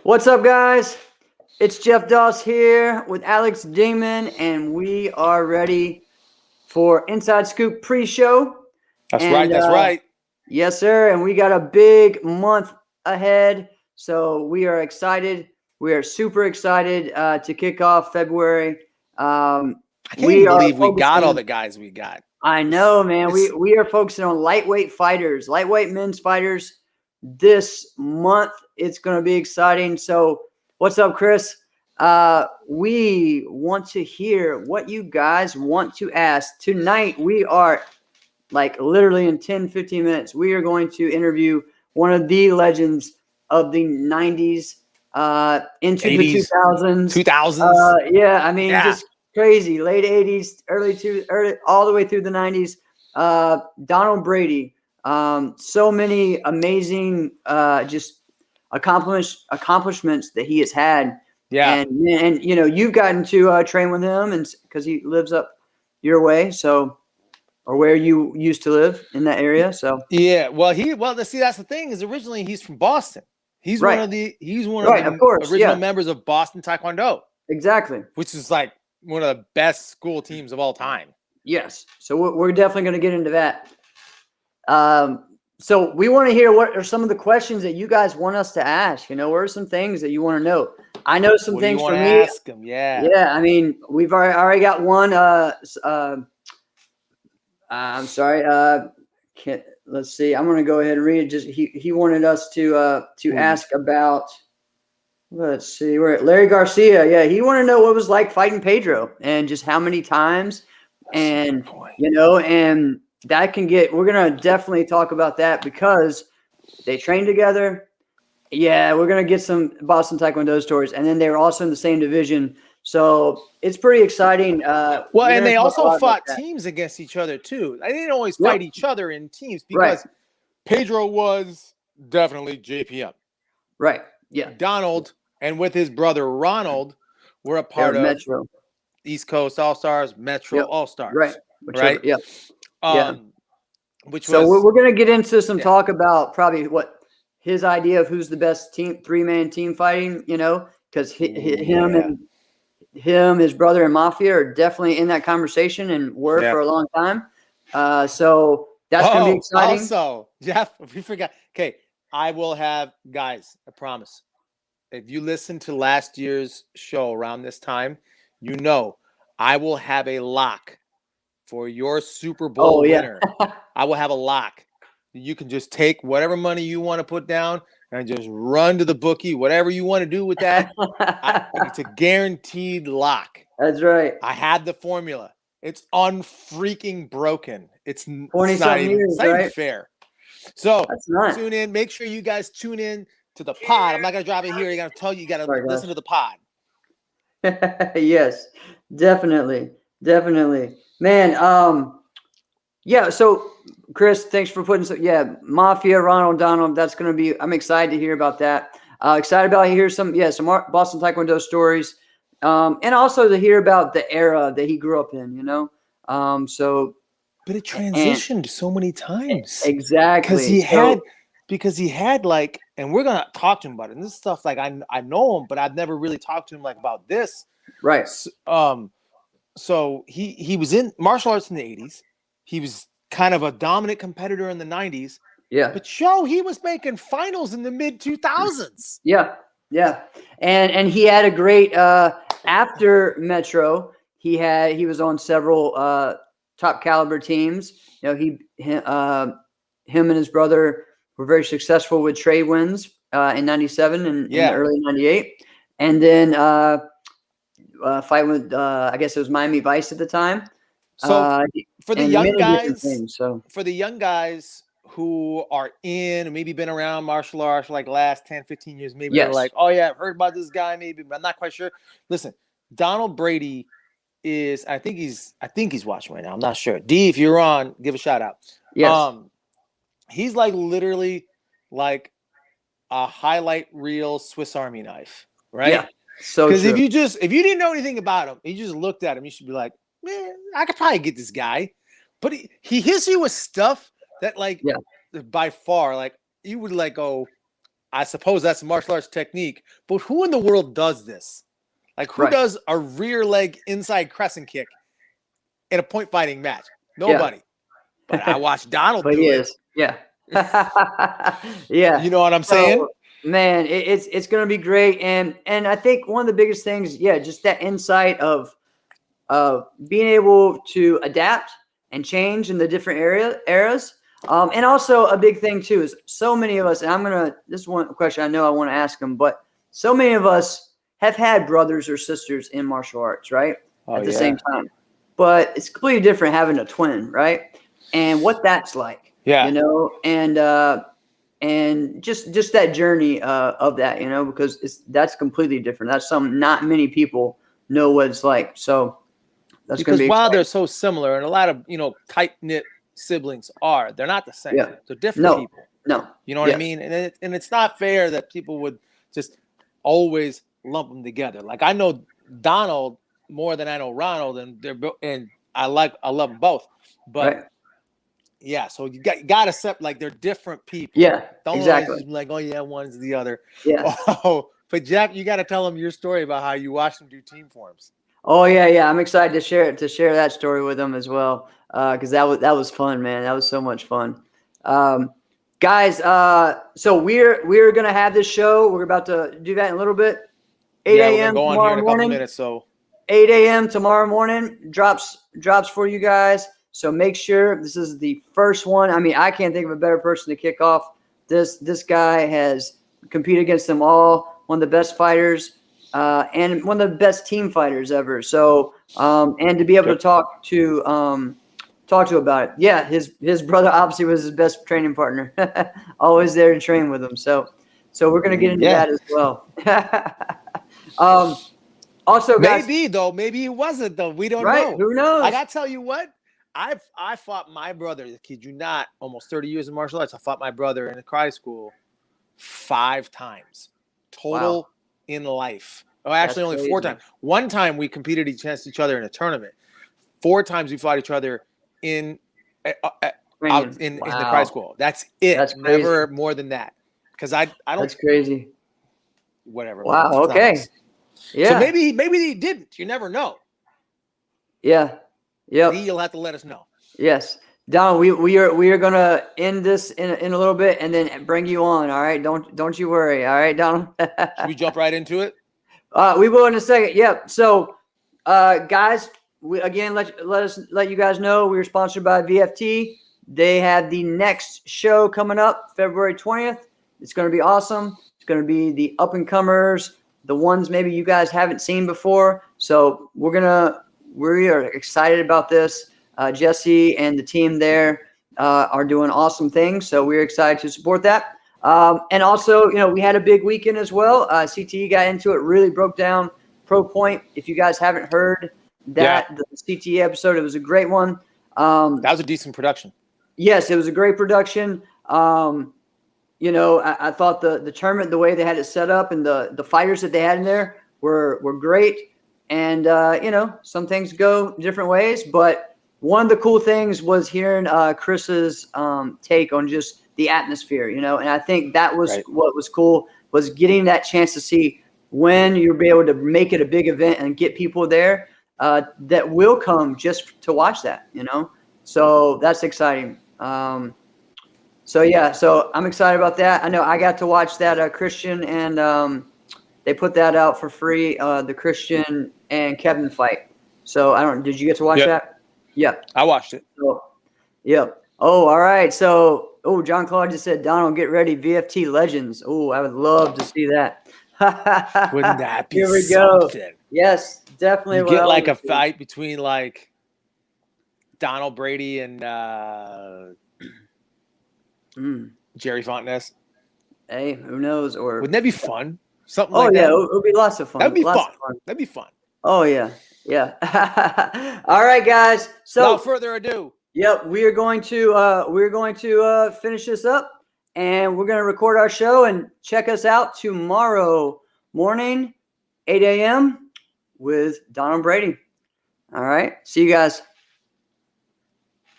What's up, guys? It's Jeff Doss here with Alex Damon, and we are ready for Inside Scoop pre-show. That's right. And That's right. yes, sir. And we got a big month ahead, so we are excited. We are super excited to kick off February. I can't We even are believe we got all focusing. the guys we got. I know, It's, man. We it's we are focusing on lightweight fighters, lightweight men's fighters. This month, it's going to be exciting. So, what's up, Chris? We want to hear what you guys want to ask tonight. We are like literally in 10, 15 minutes. We are going to interview one of the legends of the 90s into the 80s, 2000s. 2000s. Yeah, I mean, Yeah. just crazy. Late 80s, early, all the way through the 90s. Donald Brady. So many amazing just accomplishments that he has had. Yeah. And you know, you've gotten to train with him, and because he lives up your way, so or where you used to live in that area. So Yeah. See, that's the thing is originally he's from Boston. He's one right, of the right, of course, original yeah, members of Boston Taekwondo, exactly, which is like one of the best school teams of all time. yes. So we're definitely going to get into that. So we want to hear what are some of the questions that you guys want us to ask. You know, what are some things that you want to know? I know some What do you things want for to me. ask him? Yeah. Yeah, I mean, we've already got one. I'm sorry. Let's see. I'm going to go ahead and read it. Just he wanted us to ask about. Let's see. We're at Larry Garcia. Yeah, he wanted to know what it was like fighting Pedro and just how many times, That's a good and point. you know, and that can get. We're gonna definitely talk about that because they trained together. Yeah, we're gonna get some Boston Taekwondo stories, and then they were also in the same division, so it's pretty exciting. Well, We're and gonna they talk a also lot about fought that. teams against each other too. They didn't always Yep. fight each other in teams Right. because Pedro was definitely JPM. Right. Yeah. Donald and with his brother Ronald were a They're part of Metro. East Coast All Stars, Metro Yep. All Right. Stars, Whichever. right? Yep. Yeah. Um, which So we're, was we're gonna get into some yeah, talk about probably what his idea of who's the best team, three-man team fighting. You know, because ooh, him yeah, and his brother and Mafia are definitely in that conversation and were yeah. for a long time. So that's gonna be Oh, exciting. also, Jeff, we forgot. Okay, I will have guys. I promise. If you listen to last year's show around this time, you know I will have a lock for your Super Oh Bowl yeah. winner. I will have a lock. You can just take whatever money you want to put down and just run to the bookie, whatever you want to do with that. It's a guaranteed lock. That's right. I had the formula. It's unfreaking broken. It's 20 not something even years, it's not even right? fair. So That's not. tune in. Make sure you guys tune in to the pod. I'm not gonna drop it here. I gotta tell you, you gotta Sorry, listen to the pod. yes, definitely, definitely, man. Yeah. So, Chris, thanks for putting. Yeah, Mafia, Ronald Donald. That's going to be. I'm excited to hear about that. Excited about to hear some. Yeah, some Boston Taekwondo stories, and also to hear about the era that he grew up in. You know, so But it and transitioned so many times because exactly. he So had like, and we're gonna talk to him about it. And this stuff, like I know him, but I've never really talked to him like about this. right. So he was in martial arts in the 80s. He was kind of a dominant competitor in the 90s. Yeah. But he was making finals in the mid 2000s. Yeah, yeah, and he had a great after Metro. He was on several top caliber teams. You know, him and his brother were very successful with trade wins in '97 and in the Yeah. early '98, and then fighting with I guess it was Miami Vice at the time, So uh, for the and young many different guys, things. So who are in, maybe been around martial arts for like last 10, 15 years, maybe they're yes, like, oh yeah, I've heard about this guy, maybe, but I'm not quite sure. Listen, Donald Brady is, I think he's watching right now. I'm not sure. D, if you're on, give a shout out. yes, He's like literally like a highlight reel Swiss Army knife, yeah, right? so Because true. if you didn't know anything about him, you just looked at him, you should be like, man, I could probably get this guy. But he hits you with stuff that like Yeah, by far, like you would like go, I suppose that's a martial arts technique, but who in the world does this? Like, who Right. does a rear leg inside crescent kick in a point fighting match? Yeah. Nobody. But I watched Donald But do he it. is. Yeah. Yeah. You know what I'm So, saying? man, it's going to be great. And I think one of the biggest things, just that insight of being able to adapt and change in the different eras. And also a big thing too is so many of us, and this is one question I know I want to ask them, but so many of us have had brothers or sisters in martial arts, right? At the same time. But it's completely different having a twin, right? And what that's like, Yeah. And just that journey of that, because that's completely different. That's something not many people know what it's like. So that's because be while exciting. they're so similar, and a lot of tight knit siblings they're not the same. Yeah. They're different people. No. You know what I mean? And it's not fair that people would just always lump them together. Like, I know Donald more than I know Ronald, and I love them both. But right. yeah, so you got to accept, like, they're different people. Yeah, Don't exactly. always be like, oh yeah, one's the other. Yeah. Oh, but Jeff, you got to tell them your story about how you watched them do team forms. Oh yeah. I'm excited to share that story with them as well, because that was fun, man. That was so much fun. Guys, so we're gonna have this show. We're about to do that in a little bit. 8 a.m. Go on tomorrow here in a morning. couple minutes. So 8 a.m. tomorrow morning drops for you guys. So make sure this is the first one. I mean, I can't think of a better person to kick off. This guy has competed against them all. One of the best fighters, and one of the best team fighters ever. So, and to be able to talk to about it. Yeah, his brother obviously was his best training partner. Always there to train with him. So we're gonna get into that as well. Also, guys, maybe he wasn't though. We don't right? know. Who knows? I gotta tell you what. I fought my brother. Kid you not, almost 30 years in martial arts. I fought my brother in the karate school 5 times total in life. Oh, actually, only 4 times. One time we competed against each other in a tournament. 4 times we fought each other in the karate school. That's it. That's never more than that. Because I don't. That's crazy. Whatever. Wow. Man, okay. Yeah. So maybe he didn't. You never know. Yeah. Yep. You'll have to let us know. Yes. Don, we are gonna end this in a little bit and then bring you on. All right. Don't you worry. All right, Donald. Should we jump right into it? We will in a second. Yep. So, guys, we again let you guys know we are sponsored by VFT. They have the next show coming up February 20th. It's going to be awesome. It's going to be the up and comers, the ones maybe you guys haven't seen before. So we are excited about this. Jesse and the team there are doing awesome things. So we're excited to support that. And also, we had a big weekend as well. CTE got into it, really broke down Pro Point. If you guys haven't heard the CTE episode, it was a great one. That was a decent production. Yes, it was a great production. I thought the tournament, the way they had it set up and the fighters that they had in there were great. And, some things go different ways. But one of the cool things was hearing Chris's take on just the atmosphere, and I think that was what was cool, was getting that chance to see when you'll be able to make it a big event and get people there that will come just to watch that, So that's exciting. So I'm excited about that. I know I got to watch that Christian and they put that out for free, the Christian and Kevin fight. So did you get to watch that? Yeah. I watched it. So, yep. Oh, all right. So, John Claude just said, Donald, get ready. VFT Legends. Oh, I would love to see that. Wouldn't that be Here we something? Go. Yes, definitely. You get like a fight between like Donald Brady and Jerry Fonteness. Hey, who knows? Or wouldn't that be fun? Something like that. Oh, yeah. It would be lots of fun. That'd be fun. That'd be fun. Oh, yeah. Yeah. All right, guys. So, without further ado. Yep, we are going to finish this up, and we're going to record our show and check us out tomorrow morning, 8 a.m. with Donald Brady. All right, see you guys.